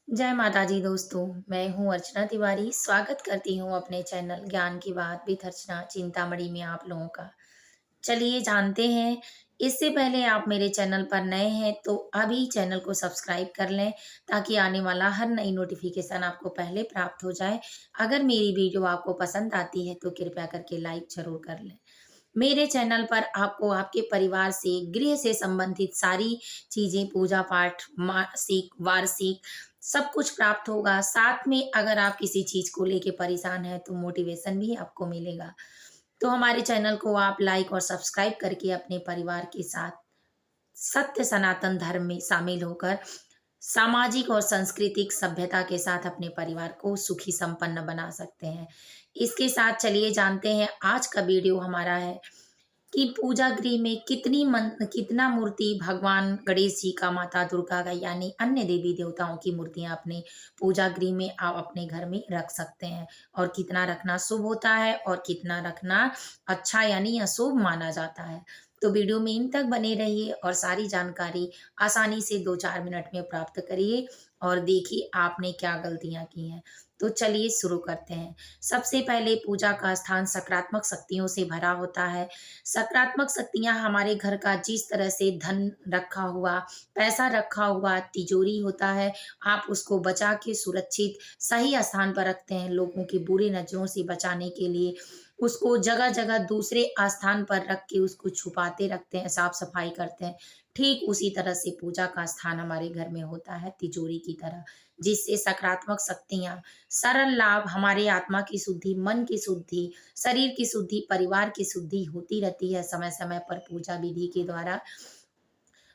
जय माता जी दोस्तों, मैं हूँ अर्चना तिवारी। स्वागत करती हूँ अपने चैनल ज्ञान की बात विद अर्चना चिंतामणि में आप लोगों का। चलिए जानते हैं, इससे पहले आप मेरे चैनल पर नए हैं तो अभी चैनल को सब्सक्राइब कर लें ताकि आने वाला हर नई नोटिफिकेशन आपको पहले प्राप्त हो जाए। अगर मेरी वीडियो आपको पसंद आती है तो कृपया करके लाइक ज़रूर कर लें। मेरे चैनल पर आपको आपके परिवार से, गृह से संबंधित सारी चीज़ें, पूजा-पाठ, मासिक, वार्षिक सब कुछ प्राप्त होगा। साथ में अगर आप किसी चीज़ को लेके परेशान हैं तो मोटिवेशन भी आपको मिलेगा। तो हमारे चैनल को आप लाइक और सब्सक्राइब करके अपने परिवार के साथ सत्य सनातन धर्म में शामिल होकर सामाजिक और सांस्कृतिक सभ्यता के साथ अपने परिवार को सुखी संपन्न बना सकते हैं। इसके साथ चलिए जानते हैं आज का वीडियो हमारा है कि पूजा गृह में कितना मूर्ति भगवान गणेश जी का, माता दुर्गा का यानी अन्य देवी देवताओं की मूर्तियां अपने पूजा गृह में आप अपने घर में रख सकते हैं और कितना रखना शुभ होता है और कितना रखना अच्छा यानी अशुभ माना जाता है। तो वीडियो में इन तक बने रहिए और सारी जानकारी आसानी से 2-4 मिनट में प्राप्त करिए और देखिए आपने क्या गलतियां की हैं। तो चलिए शुरू करते हैं। सबसे पहले पूजा का स्थान सकारात्मक शक्तियों से भरा होता है। सकारात्मक शक्तियाँ हमारे घर का जिस तरह से धन रखा हुआ, पैसा रखा हुआ तिजोरी होता है, आप उसको बचा के सुरक्षित सही स्थान पर रखते हैं, लोगों की बुरी नज़रों से बचाने के लिए उसको जगह-जगह दूसरे स्थान पर रख के उसको छुपाते रखते हैं, साफ-सफाई करते हैं। ठीक उसी तरह से पूजा का स्थान हमारे घर में होता है तिजोरी की तरह, जिससे सकारात्मक शक्तियाँ, सरल लाभ, हमारे आत्मा की शुद्धि, मन की शुद्धि, शरीर की शुद्धि, परिवार की शुद्धि होती रहती है समय-समय पर पूजा विधि के द्वारा।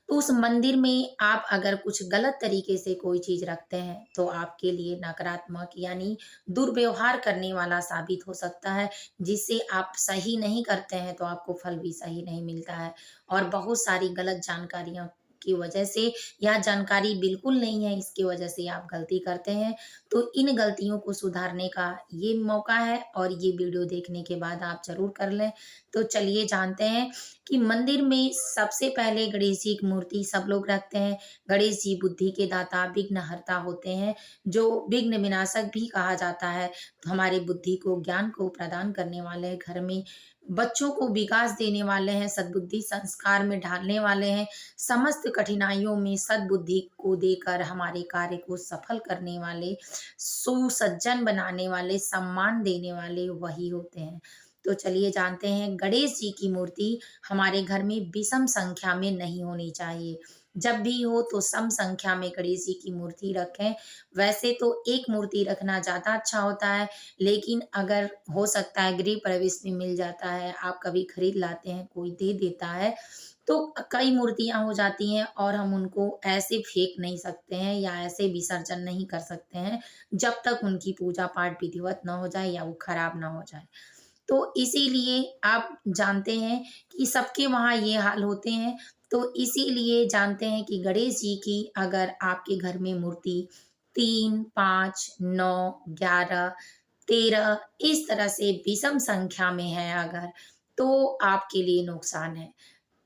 तो उस मंदिर में आप अगर कुछ गलत तरीके से कोई चीज़ रखते हैं, तो आपके लिए नकारात्मक यानी दुर्व्यवहार करने वाला साबित हो सकता है, जिससे आप सही नहीं करते हैं, तो आपको फल भी सही नहीं मिलता है और बहुत सारी गलत जानकारियों की वजह से या जानकारी बिल्कुल नहीं है, इसकी वजह से आप गलती करते हैं। तो इन गलतियों को सुधारने का ये मौका है और ये वीडियो देखने के बाद आप ज़रूर कर लें। तो चलिए जानते हैं कि मंदिर में सबसे पहले गणेश जी की मूर्ति सब लोग रखते हैं। गणेश जी बुद्धि के दाता, विघ्नहर्ता होते हैं, जो विघ्न विनाशक भी कहा जाता है। तो हमारे बुद्धि को, ज्ञान को प्रदान करने वाले हैं, घर में बच्चों को विकास देने वाले हैं, सद्बुद्धि संस्कार में ढालने वाले हैं, समस्त कठिनाइयों में सद्बुद्धि को देकर हमारे कार्य को सफल करने वाले, सुसज्जन बनाने वाले, सम्मान देने वाले वही होते हैं। तो चलिए जानते हैं गणेश जी की मूर्ति हमारे घर में विषम संख्या में नहीं होनी चाहिए। जब भी हो तो सम संख्या में गणेश जी की मूर्ति रखें। वैसे तो एक मूर्ति रखना ज़्यादा अच्छा होता है, लेकिन अगर हो सकता है गृह प्रवेश में मिल जाता है, आप कभी खरीद लाते हैं, कोई दे देता है, तो कई मूर्तियाँ हो जाती हैं और हम उनको ऐसे फेंक नहीं सकते हैं या ऐसे विसर्जन नहीं कर सकते हैं, जब तक उनकी पूजा-पाठ विधिवत ना हो जाए या वो खराब ना हो जाए। तो इसीलिए आप जानते हैं कि सबके वहाँ ये हाल होते हैं, तो इसीलिए जानते हैं कि गणेश जी की अगर आपके घर में मूर्ति 3, 5, 9, 11, 13 इस तरह से विषम संख्या में है अगर, तो आपके लिए नुकसान है।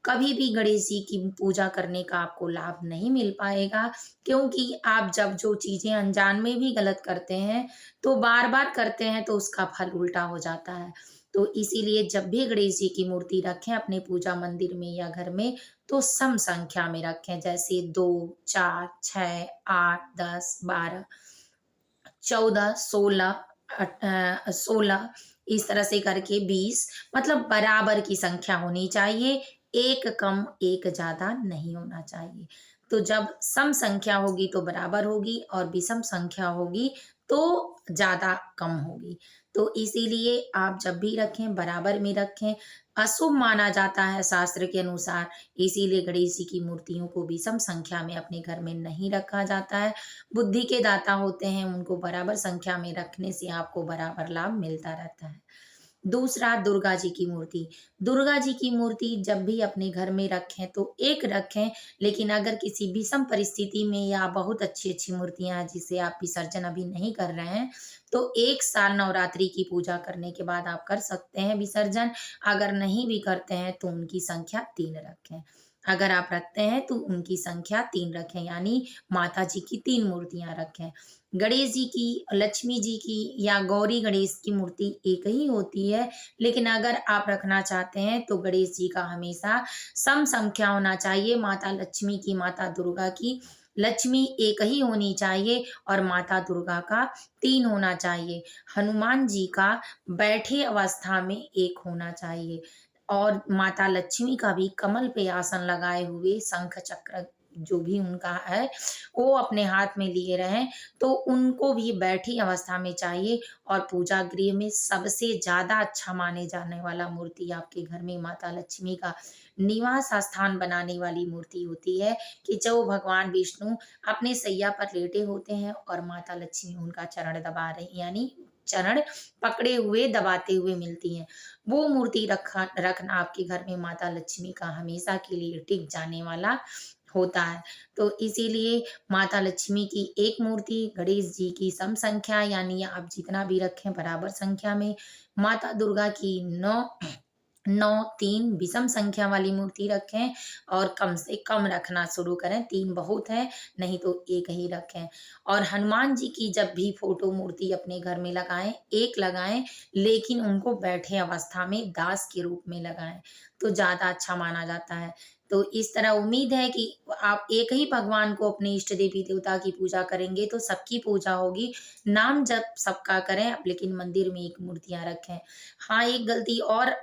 कभी भी गणेश जी की पूजा करने का आपको लाभ नहीं मिल पाएगा, क्योंकि आप जब जो चीज़ें अनजान में भी गलत करते हैं, तो बार-बार करते हैं तो उसका फल उल्टा हो जाता है। तो इसीलिए जब भी गणेश जी की मूर्ति रखें अपने पूजा मंदिर में या घर में, तो सम संख्या में रखें जैसे 2, 4, 6, 8, 10, 12, 14, 16 इस तरह से करके 20 मतलब बराबर की संख्या होनी चाहिए, एक कम, एक ज़्यादा नहीं होना चाहिए। तो जब सम संख्या होगी तो बराबर होगी और विषम संख्या होगी तो ज़्यादा कम होगी। तो इसीलिए आप जब भी रखें बराबर में रखें, अशुभ माना जाता है शास्त्र के अनुसार, इसीलिए गणेश जी की मूर्तियों को विषम संख्या में अपने घर में नहीं रखा जाता है। बुद्धि के दाता होते हैं, उनको बराबर संख्या में रखने से आपको बराबर लाभ मिलता रहता है। दूसरा दुर्गा जी की मूर्ति। दुर्गा जी की मूर्ति जब भी अपने घर में रखें तो एक रखें, लेकिन अगर किसी विषम परिस्थिति में या बहुत अच्छी-अच्छी मूर्तियाँ हैं जिसे आप विसर्जन अभी नहीं कर रहे हैं, तो 1 साल नवरात्रि की पूजा करने के बाद आप कर सकते हैं विसर्जन। अगर नहीं भी करते हैं तो उनकी संख्या 3 रखें। अगर आप रखते हैं तो उनकी संख्या 3 रखें, यानी माता जी की 3 मूर्तियाँ रखें। गणेश जी की, लक्ष्मी जी की या गौरी गणेश की मूर्ति एक ही होती है, लेकिन अगर आप रखना चाहते हैं तो गणेश जी का हमेशा सम संख्या होना चाहिए। माता लक्ष्मी की, माता दुर्गा की, लक्ष्मी एक ही होनी चाहिए और माता दुर्गा का 3 होना चाहिए। हनुमान जी का बैठे अवस्था में 1 होना चाहिए और माता लक्ष्मी का भी कमल पे आसन लगाए हुए शंख चक्र जो भी उनका है वो अपने हाथ में लिए रहें, तो उनको भी बैठी अवस्था में चाहिए। और पूजा गृह में सबसे ज़्यादा अच्छा माने जाने वाला मूर्ति आपके घर में माता लक्ष्मी का निवास स्थान बनाने वाली मूर्ति होती है कि जो भगवान विष्णु अपने सैया पर लेटे होते हैं और माता लक्ष्मी उनका चरण दबा रही, यानी चरण पकड़े हुए दबाते हुए मिलती हैं। वो मूर्ति रखना आपके घर में माता लक्ष्मी का हमेशा के लिए टिक जाने वाला होता है। तो इसीलिए माता लक्ष्मी की एक मूर्ति, गणेश जी की सम संख्या यानी आप जितना भी रखें बराबर संख्या में, माता दुर्गा की 9 9 3 विषम संख्या वाली मूर्ति रखें और कम से कम रखना शुरू करें, 3 बहुत है, नहीं तो 1 ही रखें। और हनुमान जी की जब भी फ़ोटो मूर्ति अपने घर में लगाएँ, 1 लगाएँ, लेकिन उनको बैठे अवस्था में दास के रूप में लगाएँ, तो ज़्यादा अच्छा माना जाता है। तो इस तरह उम्मीद है कि आप एक ही भगवान को अपने इष्ट देवी-देवता की पूजा करेंगे तो सबकी पूजा होगी, नाम जप सबका करें, अब लेकिन मंदिर में 1 मूर्तियाँ रखें। हाँ, एक गलती और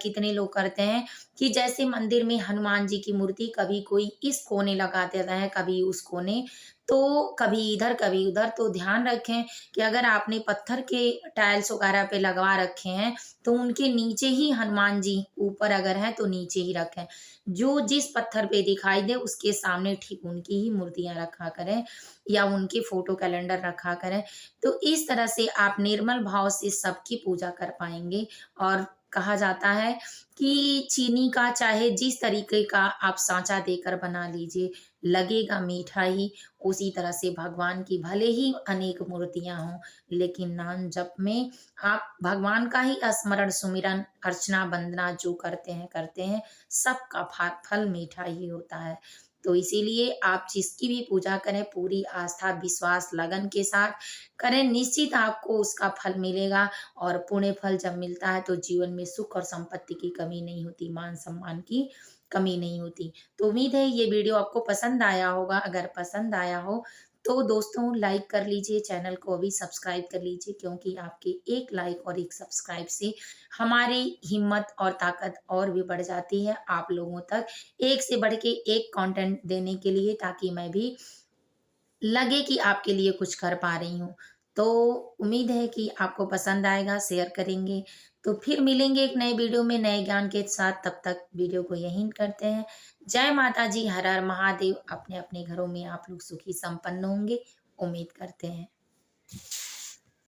कितने लोग करते हैं कि जैसे मंदिर में हनुमान जी की मूर्ति कभी कोई इस कोने लगा देता है, कभी उस कोने, तो कभी इधर, कभी उधर। तो ध्यान रखें कि अगर आपने पत्थर के टाइल्स वगैरह पे लगवा रखे हैं, तो उनके नीचे ही हनुमान जी, ऊपर अगर हैं तो नीचे ही रखें। जो जिस पत्थर पे दिखाई दे उसके सामने ठीक उनकी ही मूर्तियाँ रखा करें या उनके फ़ोटो कैलेंडर रखा करें। तो इस तरह से आप निर्मल भाव से सबकी पूजा कर पाएँगे। और कहा जाता है कि चीनी का चाहे जिस तरीके का आप साँचा देकर बना लीजिए, लगेगा मीठा ही। उसी तरह से भगवान की भले ही अनेक मूर्तियाँ हों, लेकिन नाम जप में आप भगवान का ही स्मरण, सुमिरन, अर्चना, वंदना जो करते हैं, सबका फल मीठा ही होता है। तो इसीलिए आप जिसकी भी पूजा करें पूरी आस्था, विश्वास, लगन के साथ करें, निश्चित आपको उसका फल मिलेगा। और पुण्य फल जब मिलता है तो जीवन में सुख और संपत्ति की कमी नहीं होती, मान-सम्मान की कमी नहीं होती। तो उम्मीद है ये वीडियो आपको पसंद आया होगा। अगर पसंद आया हो तो दोस्तों लाइक कर लीजिए, चैनल को अभी सब्सक्राइब कर लीजिए, क्योंकि आपके एक लाइक और एक सब्सक्राइब से हमारी हिम्मत और ताकत और भी बढ़ जाती है आप लोगों तक एक से बढ़ के एक कंटेंट देने के लिए, ताकि मैं भी लगे कि आपके लिए कुछ कर पा रही हूँ। तो उम्मीद है कि आपको पसंद आएगा, शेयर करेंगे। तो फिर मिलेंगे एक नए वीडियो में नए ज्ञान के साथ, तब तक वीडियो को यहीं करते हैं। जय माता जी, हर हर महादेव। अपने-अपने घरों में आप लोग सुखी संपन्न होंगे, उम्मीद करते हैं।